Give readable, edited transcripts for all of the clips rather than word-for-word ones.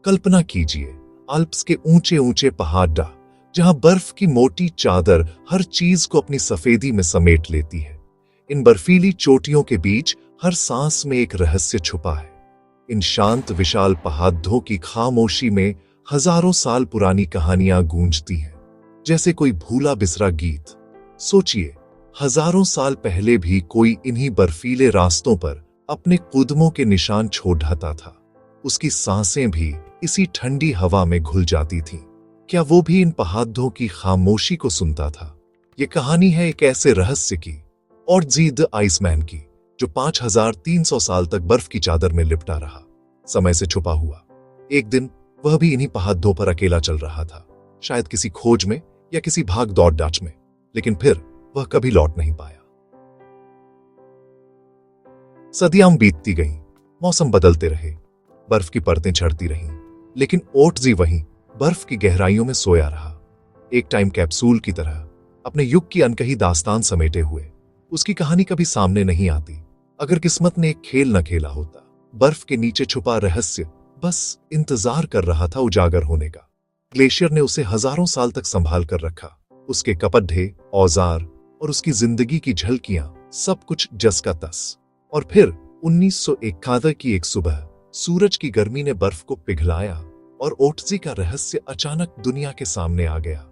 कल्पना कीजिए, आल्प्स के ऊंचे ऊंचे पहाड़, जहां बर्फ की मोटी चादर हर चीज को अपनी सफेदी में समेट लेती है। इन बर्फीली चोटियों के बीच हर सांस में एक रहस्य छुपा है। इन शांत विशाल पहाड़ों की खामोशी में हजारों साल पुरानी कहानियां गूंजती हैं, जैसे कोई भूला बिसरा गीत। सोचिए, हजारों साल पहले भी कोई इन्हीं बर्फीले रास्तों पर अपने कदमों के निशान छोड़ जाता था। उसकी सांसें भी इसी ठंडी हवा में घुल जाती थीं। क्या वो भी इन पहाड़ों की खामोशी को सुनता था? ये कहानी है एक ऐसे रहस्य की, ओर्टजी द आइसमैन की, जो 5300 साल तक बर्फ की चादर में लिपटा रहा, समय से छुपा हुआ। एक दिन वह भी इन्हीं पहाड़ों पर अकेला चल रहा था, शायद किसी खोज में या किसी भाग दौड़ डाच में, लेकिन फिर वह कभी लौट नहीं पाया। सदियां बीतती गईं, मौसम बदलते रहे, बर्फ की परतें झड़ती रहीं, लेकिन ओर्टजी वहीं बर्फ की गहराइयों में सोया रहा, एक टाइम कैप्सूल की तरह, अपने युग की अनकही दास्तान समेटे हुए। उसकी कहानी कभी सामने नहीं आती, अगर किस्मत ने एक खेल न खेला होता। बर्फ के नीचे छुपा रहस्य बस इंतजार कर रहा था उजागर होने का। ग्लेशियर ने उसे हजारों साल तक संभाल कर रखा, उसके कपड़े, औजार और उसकी जिंदगी की झलकियां, सब कुछ जस का तस। और फिर 1971 की एक सुबह सूरज की गर्मी ने बर्फ को पिघलाया और ओर्टजी का रहस्य अचानक दुनिया के सामने आ गया।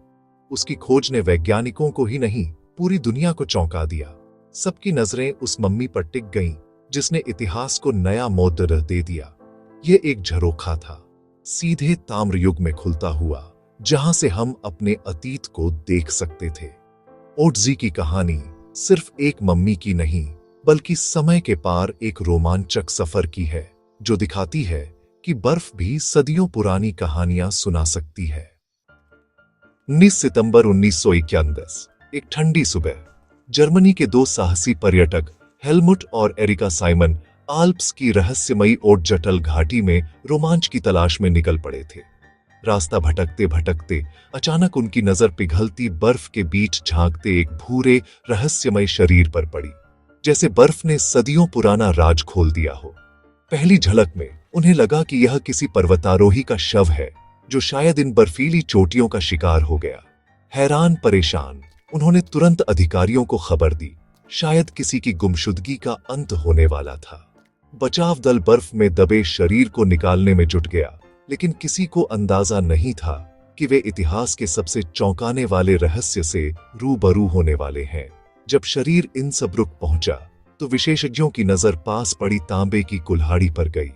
उसकी खोज ने वैज्ञानिकों को ही नहीं, पूरी दुनिया को चौंका दिया। सबकी नजरें उस मम्मी पर टिक गईं, जिसने इतिहास को नया मोड़ दे दिया। यह एक झरोखा था, सीधे ताम्र युग में खुलता हुआ, जहां से हम अपने अतीत को देख सकते थे। ओर्टजी की कहानी सिर्फ एक मम्मी की नहीं, बल्कि समय के पार एक रोमांचक सफर की है, जो दिखाती है कि बर्फ भी सदियों पुरानी कहानियां सुना सकती है। 19 सितंबर 1991, एक ठंडी सुबह, जर्मनी के दो साहसी पर्यटक हेलमुट और एरिका साइमन आल्प्स की रहस्यमयी ओर्टजटल घाटी में रोमांच की तलाश में निकल पड़े थे। रास्ता भटकते भटकते अचानक उनकी नजर पिघलती बर्फ के बीच झांकते एक भूरे रहस्यमय शरीर पर पड़ी, जैसे बर्फ ने सदियों पुराना राज खोल दिया हो। पहली झलक में उन्हें लगा कि यह किसी पर्वतारोही का शव है, जो शायद इन बर्फीली चोटियों का शिकार हो गया। हैरान परेशान उन्होंने तुरंत अधिकारियों को खबर दी, शायद किसी की गुमशुदगी का अंत होने वाला था। बचाव दल बर्फ में दबे शरीर को निकालने में जुट गया, लेकिन किसी को अंदाजा नहीं था कि वे इतिहास के सबसे चौंकाने वाले रहस्य से रूबरू होने वाले हैं। जब शरीर इन सब रुक पहुंचा, तो विशेषज्ञों की नजर पास पड़ी तांबे की कुल्हाड़ी पर गई।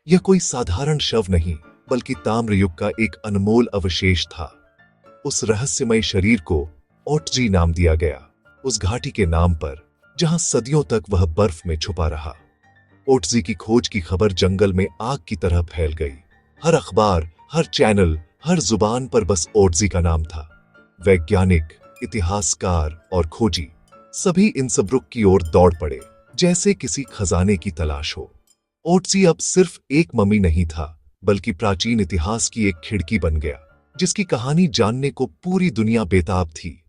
यह कोई साधारण शव नहीं, बल्कि ताम्र युग का एक अनमोल अवशेष था। उस रहस्यमय शरीर को ओर्टजी नाम दिया गया, उस घाटी के नाम पर जहां सदियों तक वह बर्फ में छुपा रहा। ओर्टजी की खोज की खबर जंगल में आग की तरह फैल गई। हर अखबार, हर चैनल, हर जुबान पर बस ओर्टजी का नाम था। वैज्ञानिक, इतिहासकार और खोजी सभी इन सब रुख की ओर दौड़ पड़े, जैसे किसी खजाने की तलाश हो। ओर्टजी अब सिर्फ एक मम्मी नहीं था, बल्कि प्राचीन इतिहास की एक खिड़की बन गया, जिसकी कहानी जानने को पूरी दुनिया बेताब थी।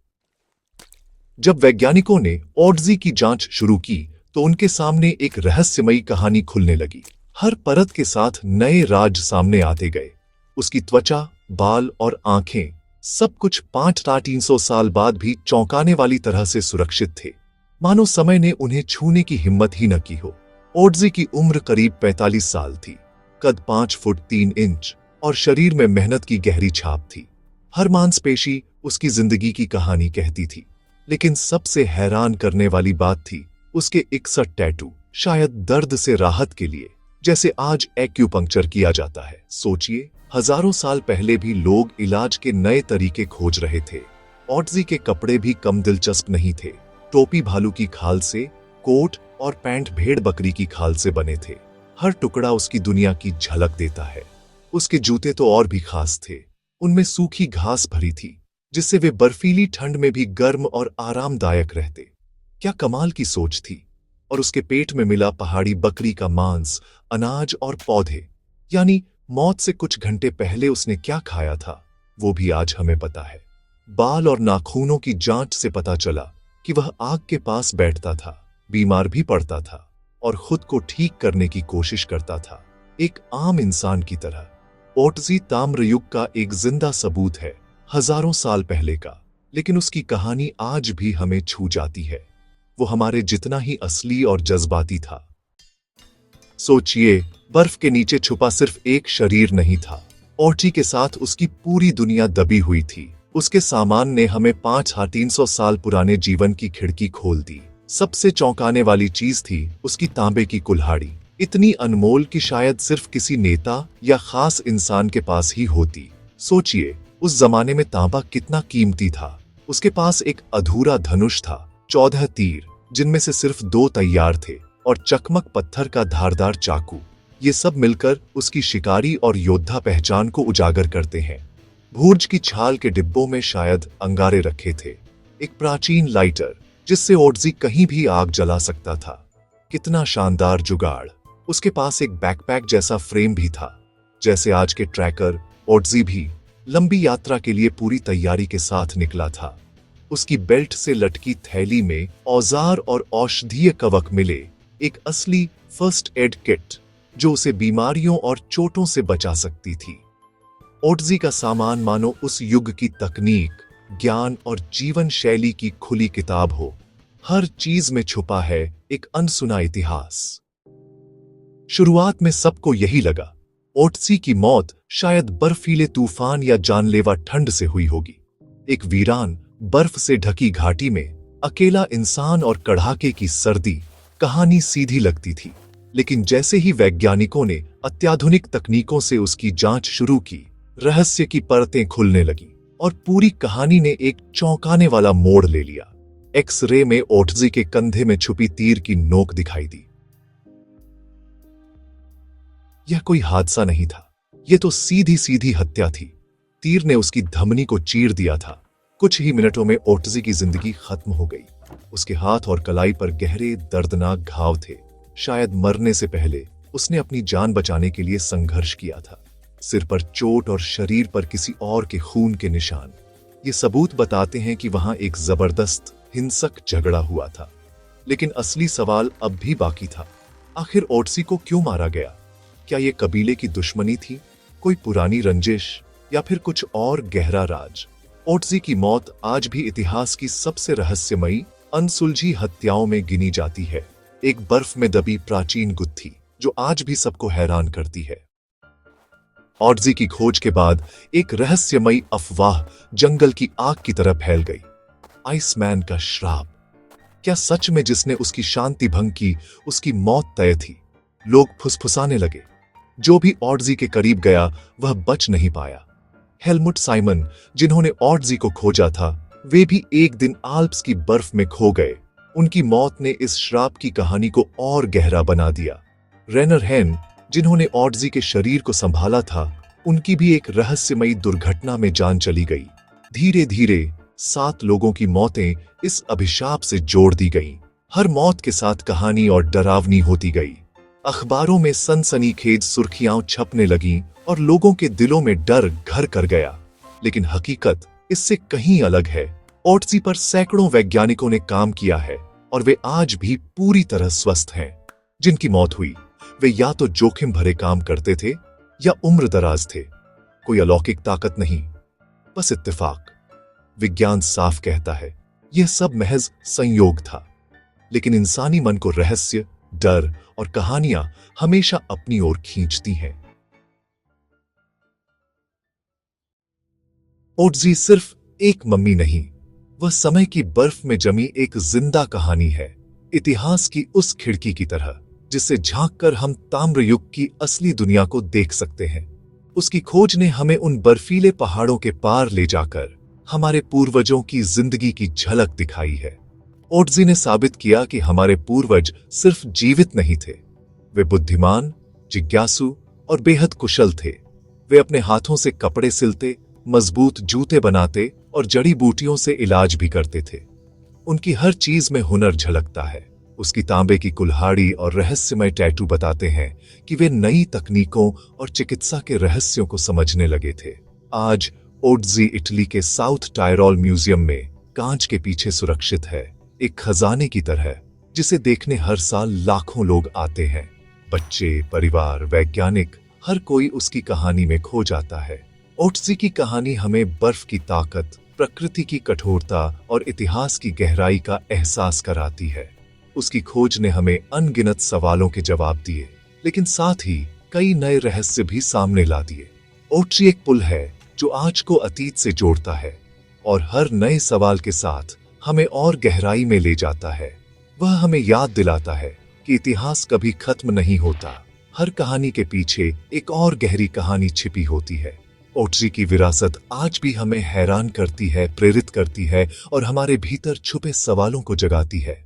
जब वैज्ञानिकों ने ओर्टजी की जांच शुरू की, तो उनके सामने एक रहस्यमयी कहानी खुलने लगी। हर परत के साथ नए राज सामने आते गए। उसकी त्वचा, बाल और आंखें, सब कुछ 5300 साल बाद भी चौंकाने वाली तरह से सुरक्षित थे, मानो समय ने उन्हें छूने की हिम्मत ही न की हो। ओर्टजी की उम्र करीब 45 साल थी, कद 5 फुट 3 इंच और शरीर में मेहनत की गहरी छाप थी। हर मांसपेशी उसकी जिंदगी की कहानी कहती थी। लेकिन सबसे हैरान करने वाली बात थी उसके 61 टैटू, शायद दर्द से राहत के लिए, जैसे आज एक्यूपंक्चर किया जाता है। सोचिए, हजारों साल पहले भी लोग इलाज के नए तरीके खोज रहे थे। ओर्टजी के कपड़े भी कम दिलचस्प नहीं थे। टोपी भालू की खाल से, कोट और पैंट भेड़ बकरी की खाल से बने थे। हर टुकड़ा उसकी दुनिया की झलक देता है। उसके जूते तो और भी खास थे, उनमें सूखी घास भरी थी, जिससे वे बर्फीली ठंड में भी गर्म और आरामदायक रहते। क्या कमाल की सोच थी। और उसके पेट में मिला पहाड़ी बकरी का मांस, अनाज और पौधे, यानी मौत से कुछ घंटे पहले उसने क्या खाया था, वो भी आज हमें पता है। बाल और नाखूनों की जांच से पता चला कि वह आग के पास बैठता था, बीमार भी पड़ता था और खुद को ठीक करने की कोशिश करता था, एक आम इंसान की तरह। ओटजी ताम्र युग का एक जिंदा सबूत है, हजारों साल पहले का, लेकिन उसकी कहानी आज भी हमें छू जाती है। वो हमारे जितना ही असली और जज्बाती था। सोचिए, बर्फ के नीचे छुपा सिर्फ एक शरीर नहीं था, ओटी के साथ उसकी पूरी दुनिया दबी हुई थी। उसके सामान ने हमें 5300 साल पुराने जीवन की खिड़की खोल दी। सबसे चौंकाने वाली चीज थी उसकी तांबे की कुल्हाड़ी, इतनी अनमोल कि शायद सिर्फ किसी नेता या खास इंसान के पास ही होती। सोचिए, उस जमाने में तांबा कितना कीमती था। उसके पास एक अधूरा धनुष था, 14 तीर, जिनमें से सिर्फ 2 तैयार थे, और चकमक पत्थर का धारदार चाकू। ये सब मिलकर उसकी शिकारी और योद्धा पहचान को उजागर करते हैं। भूर्ज की छाल के डिब्बों में शायद अंगारे रखे थे, एक प्राचीन लाइटर जिससे ओटजी कहीं भी आग जला सकता था। कितना शानदार जुगाड़। उसके पास एक बैकपैक जैसा फ्रेम भी था, जैसे आज के ट्रैकर। ओटजी भी लंबी यात्रा के लिए पूरी तैयारी के साथ निकला था। उसकी बेल्ट से लटकी थैली में औजार और औषधीय कवक मिले, एक असली फर्स्ट एड किट जो उसे बीमारियों और चोटों से बचा सकती थी। ओटजी का सामान मानो उस युग की तकनीक, ज्ञान और जीवन शैली की खुली किताब हो। हर चीज में छुपा है एक अनसुना इतिहास। शुरुआत में सबको यही लगा, ओटजी की मौत शायद बर्फीले तूफान या जानलेवा ठंड से हुई होगी। एक वीरान बर्फ से ढकी घाटी में अकेला इंसान और कड़ाके की सर्दी, कहानी सीधी लगती थी। लेकिन जैसे ही वैज्ञानिकों ने अत्याधुनिक तकनीकों से उसकी जांच शुरू की, रहस्य की परतें खुलने लगीं और पूरी कहानी ने एक चौंकाने वाला मोड़ ले लिया। एक्स-रे में ओटजी के कंधे में छुपी तीर की नोक दिखाई दी। यह कोई हादसा नहीं था, यह तो सीधी सीधी हत्या थी। तीर ने उसकी धमनी को चीर दिया था। कुछ ही मिनटों में ओटजी की जिंदगी खत्म हो गई। उसके हाथ और कलाई पर गहरे दर्दनाक घाव थे। शायद मरने से पहले उसने अपनी जान बचाने के लिए संघर्ष किया था। सिर पर चोट और शरीर पर किसी और के खून के निशान। ये सबूत बताते हैं कि वहां एक जबरदस्त हिंसक झगड़ा हुआ था। लेकिन असली सवाल अब भी बाकी था, आखिर ओटजी को क्यों मारा गया? क्या ये कबीले की दुश्मनी थी, कोई पुरानी रंजिश, या फिर कुछ और गहरा राज? ओटजी की मौत आज भी इतिहास की सबसे रहस्यमयी, अनसुलझी हत्याओं में गिनी जाती है। एक बर्फ में दबी प्राचीन गुत्थी जो आज भी सबको हैरान करती है। ओटजी की खोज के बाद एक रहस्यमयी अफवाह जंगल की आग की तरह फैल गई। आइसमैन का श्राप। क्या सच में जिसने उसकी शांति भंग की, उसकी मौत तय थी? लोग फुसफुसाने लगे। जो भी ओटजी के करीब गया वह बच नहीं पाया। हेलमुट साइमन, जिन्होंने ओटजी को खोजा था, वे भी एक दिन आल्प्स की बर्फ में खो गए। उनकी मौत ने इस श्राप की कहानी को और गहरा बना दिया। रेनर हेन, जिन्होंने ओटजी के शरीर को संभाला था, उनकी भी एक रहस्यमयी दुर्घटना में जान चली गई। धीरे धीरे 7 लोगों की मौतें इस अभिशाप से जोड़ दी गईं। हर मौत के साथ कहानी और डरावनी होती गई। अखबारों में सनसनीखेज सुर्खियां छपने लगीं और लोगों के दिलों में डर घर कर गया। लेकिन हकीकत इससे कहीं अलग है। ओटजी पर सैकड़ों वैज्ञानिकों ने काम किया है और वे आज भी पूरी तरह स्वस्थ हैं। जिनकी मौत हुई वे या तो जोखिम भरे काम करते थे या उम्र दराज थे। कोई अलौकिक ताकत नहीं, बस इत्तेफाक। विज्ञान साफ कहता है यह सब महज संयोग था, लेकिन इंसानी मन को रहस्य, डर और कहानियां हमेशा अपनी ओर खींचती हैं। ओटजी सिर्फ एक मम्मी नहीं, वह समय की बर्फ में जमी एक जिंदा कहानी है। इतिहास की उस खिड़की की तरह जिससे झांककर हम ताम्र युग की असली दुनिया को देख सकते हैं। उसकी खोज ने हमें उन बर्फीले पहाड़ों के पार ले जाकर हमारे पूर्वजों की जिंदगी की झलक दिखाई है। ओटजी ने साबित किया कि हमारे पूर्वज सिर्फ जीवित नहीं थे, वे बुद्धिमान, जिज्ञासु और बेहद कुशल थे। वे अपने हाथों से कपड़े सिलते, मजबूत जूते बनाते और जड़ी बूटियों से इलाज भी करते थे। उनकी हर चीज में हुनर झलकता है। उसकी तांबे की कुल्हाड़ी और रहस्यमय टैटू बताते हैं कि वे नई तकनीकों और चिकित्सा के रहस्यों को समझने लगे थे। आज ओटजी इटली के साउथ टायरोल म्यूजियम में कांच के पीछे सुरक्षित है, एक खजाने की तरह जिसे देखने हर साल लाखों लोग आते हैं। बच्चे, परिवार, वैज्ञानिक हर कोई उसकी कहानी में खो जाता है। ओट्जी की कहानी हमें बर्फ की ताकत, प्रकृति की कठोरता और इतिहास की गहराई का एहसास कराती है। उसकी खोज ने हमें अनगिनत सवालों के जवाब दिए, लेकिन साथ ही कई नए रहस्य भी सामने ला दिए। ओट्जी एक पुल है जो आज को अतीत से जोड़ता है और हर नए सवाल के साथ हमें और गहराई में ले जाता है। वह हमें याद दिलाता है कि इतिहास कभी खत्म नहीं होता। हर कहानी के पीछे एक और गहरी कहानी छिपी होती है। ओट्जी की विरासत आज भी हमें हैरान करती है, प्रेरित करती है और हमारे भीतर छुपे सवालों को जगाती है।